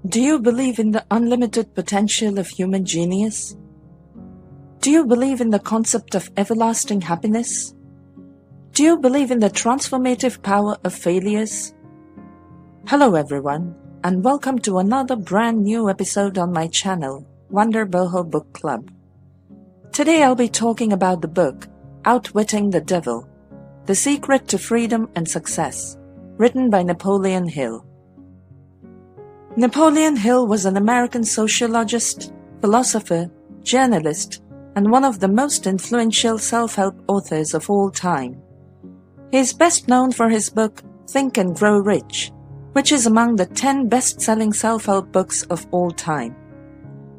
Do you believe in the unlimited potential of human genius? Do you believe in the concept of everlasting happiness? Do you believe in the transformative power of failures? Hello everyone, and welcome to another brand new episode on my channel, Wonder Boho Book Club. Today I'll be talking about the book, Outwitting the Devil, The Secret to Freedom and Success, written by Napoleon Hill. Napoleon Hill was an American sociologist, philosopher, journalist, and one of the most influential self-help authors of all time. He is best known for his book, Think and Grow Rich, which is among the 10 best-selling self-help books of all time.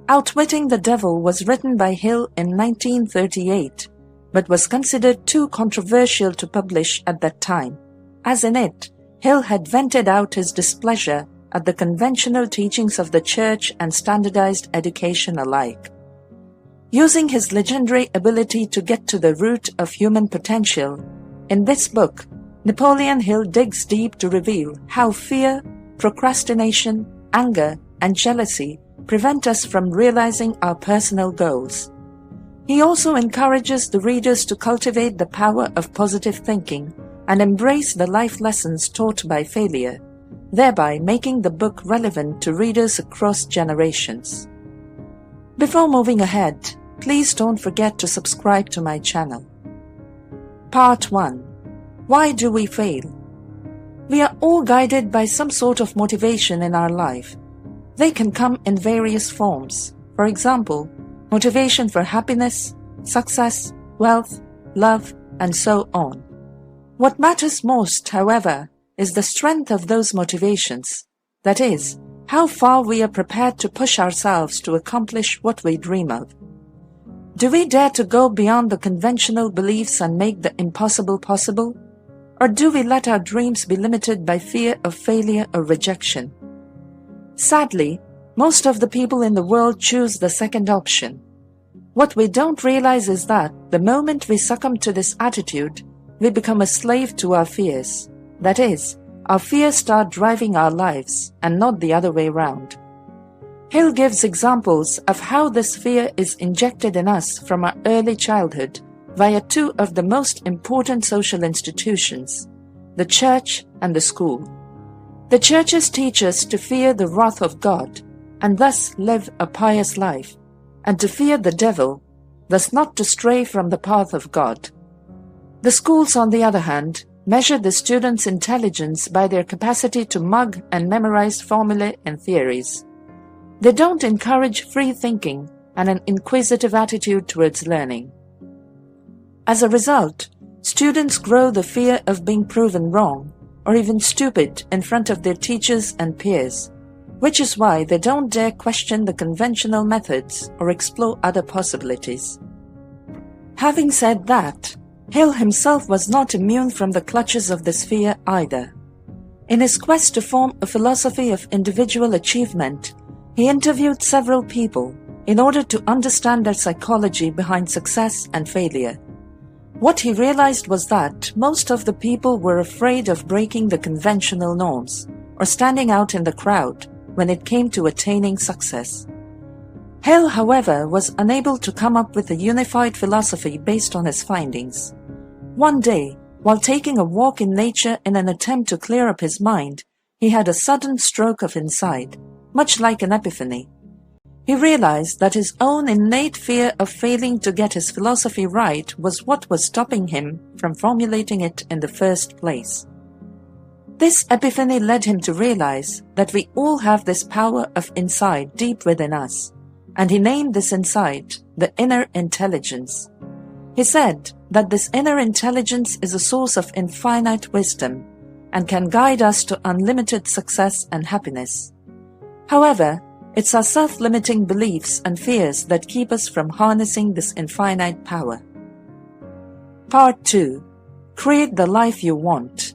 Outwitting the Devil was written by Hill in 1938, but was considered too controversial to publish at that time, as in it, Hill had vented out his displeasure at the conventional teachings of the church and standardized education alike. Using his legendary ability to get to the root of human potential, in this book, Napoleon Hill digs deep to reveal how fear, procrastination, anger, and jealousy prevent us from realizing our personal goals. He also encourages the readers to cultivate the power of positive thinking and embrace the life lessons taught by failure, thereby making the book relevant to readers across generations. Before moving ahead, please don't forget to subscribe to my channel. Part 1. Why do we fail? We are all guided by some sort of motivation in our life. They can come in various forms. For example, motivation for happiness, success, wealth, love, and so on. What matters most, however, is the strength of those motivations. That is, how far we are prepared to push ourselves to accomplish what we dream of. Do we dare to go beyond the conventional beliefs and make the impossible possible? Or do we let our dreams be limited by fear of failure or rejection? Sadly, most of the people in the world choose the second option. What we don't realize is that the moment we succumb to this attitude, we become a slave to our fears. That is, our fears start driving our lives and not the other way round. Hill gives examples of how this fear is injected in us from our early childhood via two of the most important social institutions, the church and the school. The churches teach us to fear the wrath of God and thus live a pious life, and to fear the devil, thus not to stray from the path of God. The schools, on the other hand, measure the students' intelligence by their capacity to mug and memorize formulae and theories. They don't encourage free thinking and an inquisitive attitude towards learning. As a result, students grow the fear of being proven wrong or even stupid in front of their teachers and peers, which is why they don't dare question the conventional methods or explore other possibilities. Having said that, Hill himself was not immune from the clutches of this fear either. In his quest to form a philosophy of individual achievement, he interviewed several people in order to understand their psychology behind success and failure. What he realized was that most of the people were afraid of breaking the conventional norms or standing out in the crowd when it came to attaining success. Hill, however, was unable to come up with a unified philosophy based on his findings. One day, while taking a walk in nature in an attempt to clear up his mind, he had a sudden stroke of insight, much like an epiphany. He realized that his own innate fear of failing to get his philosophy right was what was stopping him from formulating it in the first place. This epiphany led him to realize that we all have this power of insight deep within us, and he named this insight the inner intelligence. He said that this inner intelligence is a source of infinite wisdom and can guide us to unlimited success and happiness. However, it's our self-limiting beliefs and fears that keep us from harnessing this infinite power. Part 2. Create the life you want.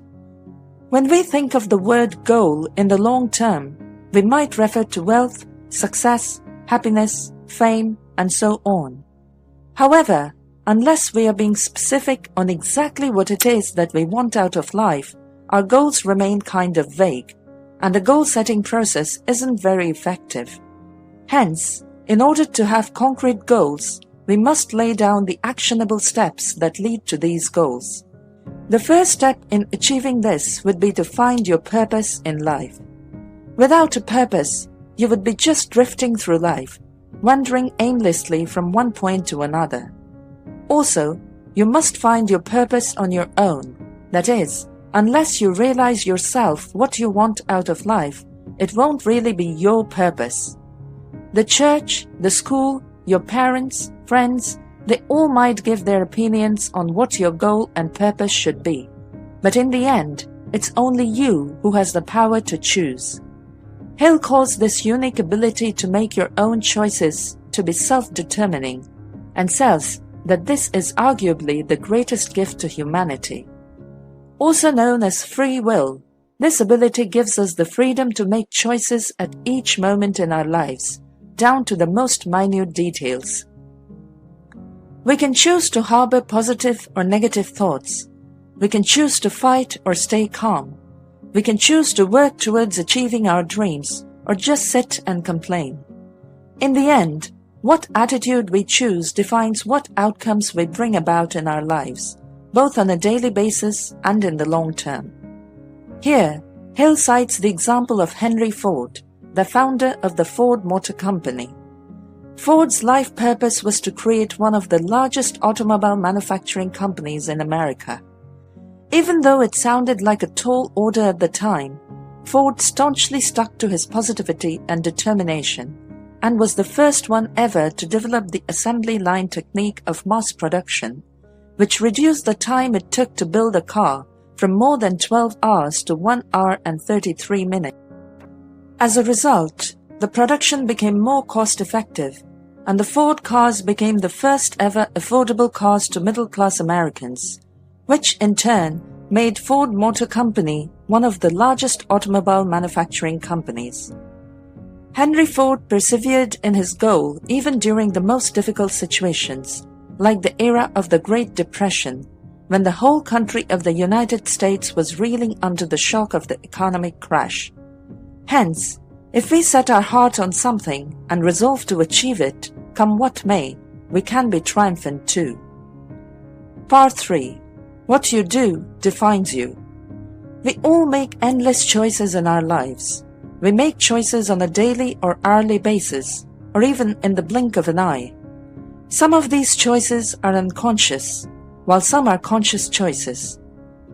When we think of the word goal in the long term, we might refer to wealth, success, happiness, fame, and so on. However, unless we are being specific on exactly what it is that we want out of life, our goals remain kind of vague, and the goal-setting process isn't very effective. Hence, in order to have concrete goals, we must lay down the actionable steps that lead to these goals. The first step in achieving this would be to find your purpose in life. Without a purpose, you would be just drifting through life, wandering aimlessly from one point to another. Also, you must find your purpose on your own. That is, unless you realize yourself what you want out of life, it won't really be your purpose. The church, the school, your parents, friends, they all might give their opinions on what your goal and purpose should be. But in the end, it's only you who has the power to choose. Hill calls this unique ability to make your own choices to be self-determining, and says that this is arguably the greatest gift to humanity. Also known as free will, this ability gives us the freedom to make choices at each moment in our lives, down to the most minute details. We can choose to harbor positive or negative thoughts. We can choose to fight or stay calm. We can choose to work towards achieving our dreams or just sit and complain. In the end, what attitude we choose defines what outcomes we bring about in our lives, both on a daily basis and in the long term. Here, Hill cites the example of Henry Ford, the founder of the Ford Motor Company. Ford's life purpose was to create one of the largest automobile manufacturing companies in America. Even though it sounded like a tall order at the time, Ford staunchly stuck to his positivity and determination, and was the first one ever to develop the assembly line technique of mass production, which reduced the time it took to build a car from more than 12 hours to 1 hour and 33 minutes. As a result, the production became more cost-effective, and the Ford cars became the first ever affordable cars to middle-class Americans, which in turn made Ford Motor Company one of the largest automobile manufacturing companies. Henry Ford persevered in his goal even during the most difficult situations, like the era of the Great Depression, when the whole country of the United States was reeling under the shock of the economic crash. Hence, if we set our heart on something and resolve to achieve it, come what may, we can be triumphant too. Part 3. What you do defines you. We all make endless choices in our lives. We make choices on a daily or hourly basis, or even in the blink of an eye. Some of these choices are unconscious, while some are conscious choices.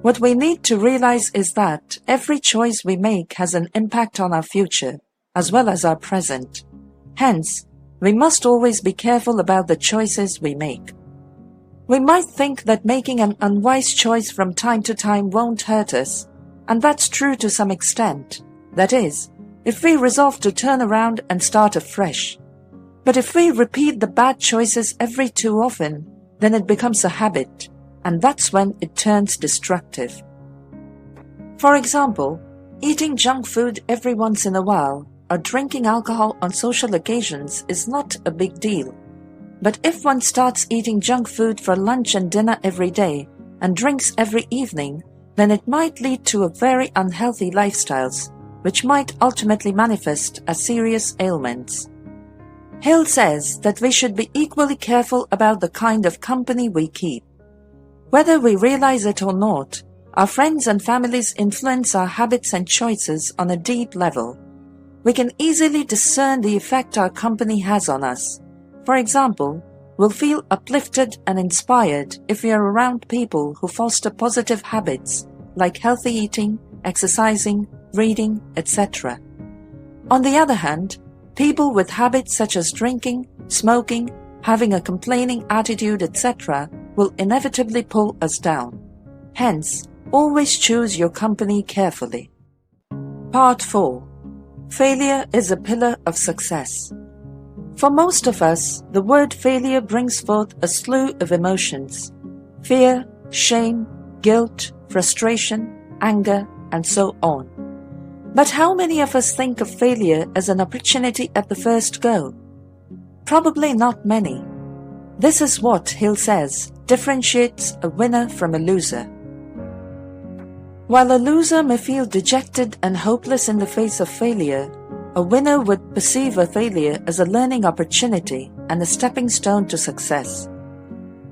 What we need to realize is that every choice we make has an impact on our future, as well as our present. Hence, we must always be careful about the choices we make. We might think that making an unwise choice from time to time won't hurt us, and that's true to some extent. That is, if we resolve to turn around and start afresh. But if we repeat the bad choices every too often, then it becomes a habit, and that's when it turns destructive. For example, eating junk food every once in a while or drinking alcohol on social occasions is not a big deal. But if one starts eating junk food for lunch and dinner every day and drinks every evening, then it might lead to a very unhealthy lifestyles, which might ultimately manifest as serious ailments. Hill says that we should be equally careful about the kind of company we keep. Whether we realize it or not, our friends and families influence our habits and choices on a deep level. We can easily discern the effect our company has on us. For example, we'll feel uplifted and inspired if we are around people who foster positive habits like healthy eating, exercising, reading, etc. On the other hand, people with habits such as drinking, smoking, having a complaining attitude, etc. will inevitably pull us down. Hence, always choose your company carefully. Part 4. Failure is a pillar of success. For most of us, the word failure brings forth a slew of emotions: fear, shame, guilt, frustration, anger, and so on. But how many of us think of failure as an opportunity at the first go? Probably not many. This is what Hill says differentiates a winner from a loser. While a loser may feel dejected and hopeless in the face of failure, a winner would perceive a failure as a learning opportunity and a stepping stone to success.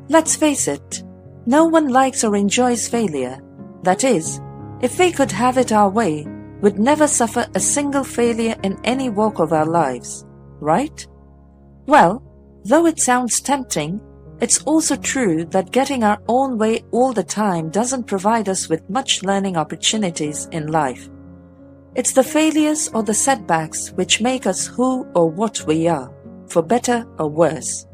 Let's face it, no one likes or enjoys failure. That is, if we could have it our way, we'd never suffer a single failure in any walk of our lives, right? Well, though it sounds tempting, it's also true that getting our own way all the time doesn't provide us with much learning opportunities in life. It's the failures or the setbacks which make us who or what we are, for better or worse.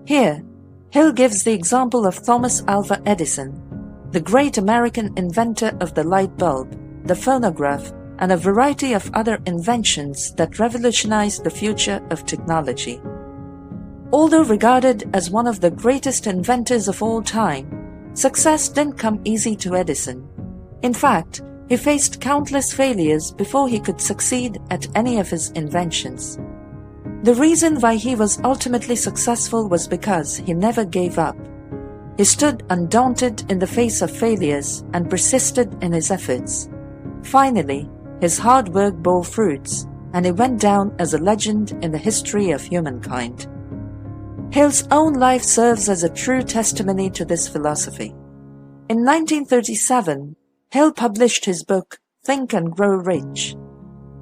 Here, Hill gives the example of Thomas Alva Edison, the great American inventor of the light bulb, the phonograph, and a variety of other inventions that revolutionized the future of technology. Although regarded as one of the greatest inventors of all time, success didn't come easy to Edison. In fact, he faced countless failures before he could succeed at any of his inventions. The reason why he was ultimately successful was because he never gave up. He stood undaunted in the face of failures and persisted in his efforts. Finally, his hard work bore fruits, and he went down as a legend in the history of humankind. Hill's own life serves as a true testimony to this philosophy. In 1937, Hill published his book, Think and Grow Rich.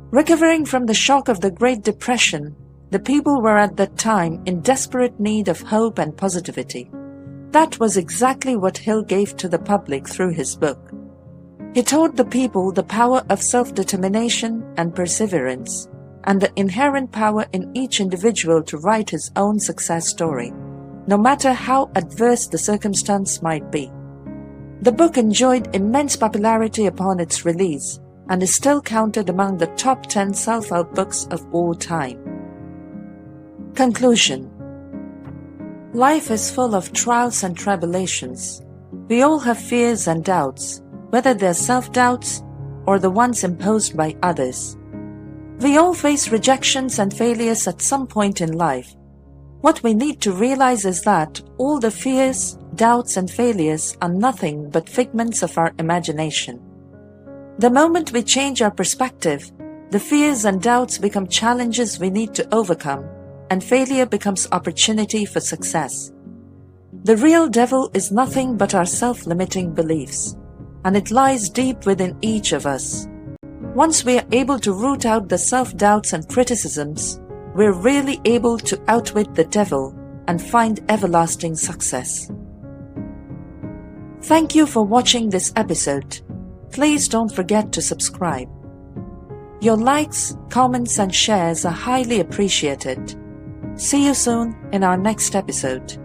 Recovering from the shock of the Great Depression, the people were at that time in desperate need of hope and positivity. That was exactly what Hill gave to the public through his book. He taught the people the power of self-determination and perseverance, and the inherent power in each individual to write his own success story, no matter how adverse the circumstance might be. The book enjoyed immense popularity upon its release and is still counted among the top 10 self-help books of all time. Conclusion. Life is full of trials and tribulations. We all have fears and doubts, whether they're self-doubts or the ones imposed by others. We all face rejections and failures at some point in life. What we need to realize is that all the fears, doubts, and failures are nothing but figments of our imagination. The moment we change our perspective, the fears and doubts become challenges we need to overcome, and failure becomes opportunity for success. The real devil is nothing but our self-limiting beliefs, and it lies deep within each of us. Once we are able to root out the self-doubts and criticisms, we're really able to outwit the devil and find everlasting success. Thank you for watching this episode. Please don't forget to subscribe. Your likes, comments, and shares are highly appreciated. See you soon in our next episode.